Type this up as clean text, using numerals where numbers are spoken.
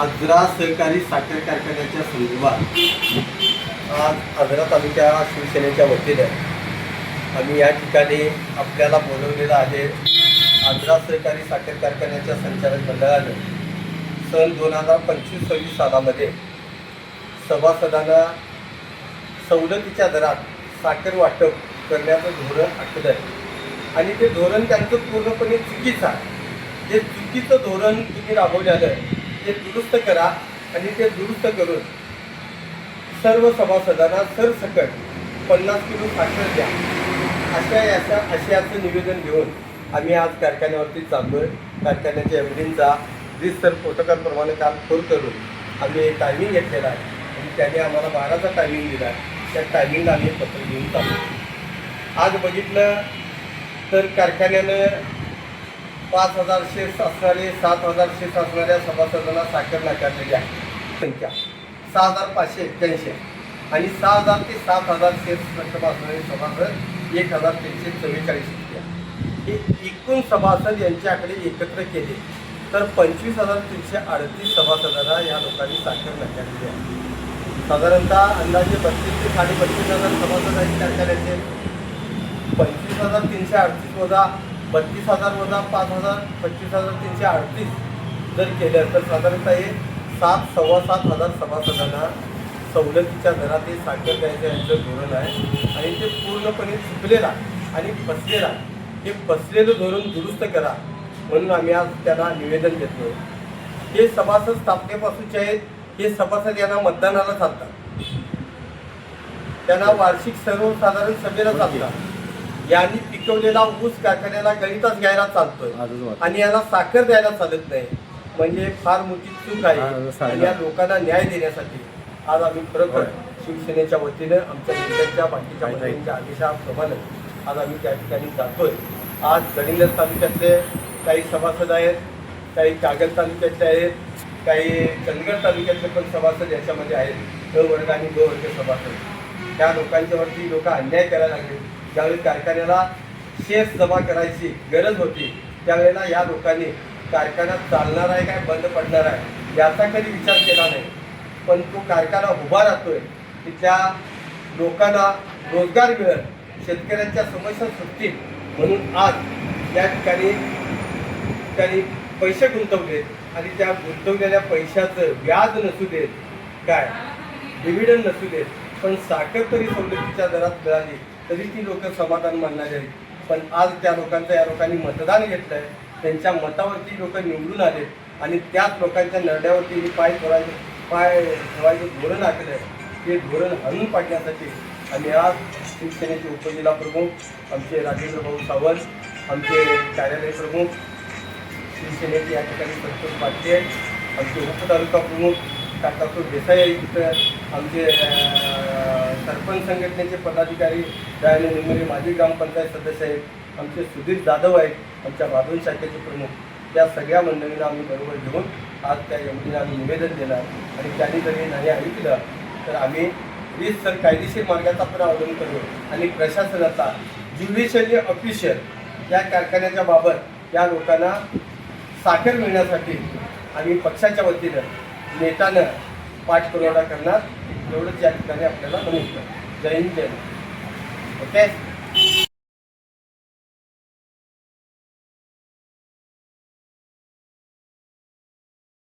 आजरा सहकारी साखर कारखान्याच्या संदर्भात आज आजरा तालुक्या शिवसेनेच्या वतीने आम्ही या ठिकाणी आपल्याला बोलवलेलं आहे। आजरा सहकारी साखर कारखान्याच्या संचालक मंडळाने सन 2025-26 सालामध्ये सभासदांना सवलतीच्या दरात साखर वाटप करण्याचं धोरण आखलं आहे आणि ते धोरण त्यांचं पूर्णपणे चुकीचं आहे। जे चुकीचं धोरण तुम्ही राबवल्यानं ते दुरुस्त करा आणि ते दुरुस्त करून सर्व सभासदांना सरसकट 50 किलो साखर द्या अशाचं निवेदन घेऊन आम्ही आज कारखान्यावरती चाललोय। कारखान्याच्या एमडींचा रितसर प्रोटोकॉलप्रमाणे काम फोन करून आम्ही टायमिंग घेतलेला आहे आणि त्याने आम्हाला 12चा टायमिंग दिला आहे। त्या टायमिंगला आम्ही पत्र घेऊन चाललो। आज बघितलं तर कारखान्यानं 5000 शेअर्स असणारे 7000 शेअर्स असणाऱ्या सभासदांना साखर नाकारलेली आहे। संख्या 6581 आणि 6000 ते 7000 शेअर्स असणारे सभासद 1344 इतके हे एकूण सभासद यांच्याकडे एकत्र केले तर 25338 सभासदांना या लोकांनी साखर नाकारलेली आहे। साधारणतः अंदाजे 32 ते 32,500 सभासद आहेत कारखान्याचे। 25338 वजा 32,000 वजा 5,000 25,338 जर केलं तर साधारणतः हे 7,000-7,500 सभासदांना सवलतीच्या दरात हे साखर द्यायचं यांचं धोरण आहे आणि ते पूर्णपणे चुकलेलं आणि फसलेलं आहे। हे फसलेलं धोरण दुरुस्त करा म्हणून आम्ही आज त्यांना निवेदन देतो। हे सभासद स्थापनेपासूनचे आहेत। हे सभासद यांना मतदानाला चालतात, त्यांना वार्षिक सर्वसाधारण सभेला चालतात। यांनी पिकवलेला ऊस कारखान्याला गणितच घ्यायला चालतोय आणि याला साखर द्यायला चालत नाही, म्हणजे फार मोठी चूक आहे। आणि या लोकांना न्याय देण्यासाठी आज आम्ही खरोखर शिवसेनेच्या वतीनं आमच्या जिल्ह्याच्या बाकीच्या मंत्र्यांच्या आदेशाप्रमाणे आज आम्ही त्या ठिकाणी जातोय। आज गडिंग्लज तालुक्यातले काही सभासद आहेत, काही कागल तालुक्यातले आहेत, काही चंदगड तालुक्यातले पण सभासद याच्यामध्ये आहेत। क वर्ग आणि ग वर्ग सभासद त्या लोकांच्यावरती लोक अन्याय करायला लागले। ज्यावेळी कारखान्याला शेअर्स जमा करायची गरज होती त्यावेळेला या लोकांनी कारखाना चालणार आहे काय बंद पडणार आहे याचा कधी विचार केला नाही, पण तो कारखाना उभा राहतोय तिथल्या लोकांना रोजगार मिळेल, शेतकऱ्यांच्या समस्या सुटतील म्हणून आज या ठिकाणी त्यांनी पैसे गुंतवलेत आणि त्या गुंतवलेल्या पैशाचं व्याज नसू देत, काय डिव्हिडंड नसू देत, पण साखर तरी सवलतीच्या दरात मिळाली तरी ती लोक समाधान मानणारी आहेत। पण आज त्या लोकांचं या लोकांनी मतदान घेतलं आहे, त्यांच्या मतावरती लोक निवडून आले आणि त्याच लोकांच्या नरड्यावरती पाय ठेवायचं धोरण आखलं आहे। ते धोरण हरून पाडण्यासाठी आम्ही आज शिवसेनेचे उपजिल्हा प्रमुख आमचे राजेंद्र भाऊ सावंत, आमचे कार्यालय प्रमुख शिवसेनेचे या ठिकाणी संतोष पाटील, आमचे उपतालुका प्रमुख काकासूर देसाई इथं, आमचे सरपंच संघटनेचे पदाधिकारी दयानंद निंगरे माजी ग्रामपंचायत सदस्य आहेत, आमचे सुधीर जाधव आहेत, आमच्या बांधून शाखेचे प्रमुख, त्या सगळ्या मंडळींना आम्ही बरोबर घेऊन आज त्या एमडीला आम्ही निवेदन देणार आणि त्यांनी जर हे नाही ऐकलं तर आम्ही रीतसर कायदेशीर मार्गाचा पण अवलंब करू आणि प्रशासनाचा ज्युडिशियली ऑफिशियल या कारखान्याच्या बाबत या लोकांना साखर मिळण्यासाठी आम्ही पक्षाच्या वतीनं नेटानं पाठपुरावा करणार एवढंच या ठिकाणी आपल्याला नमूद करा। जय हिंद, जय महाराष्ट्र। ओके।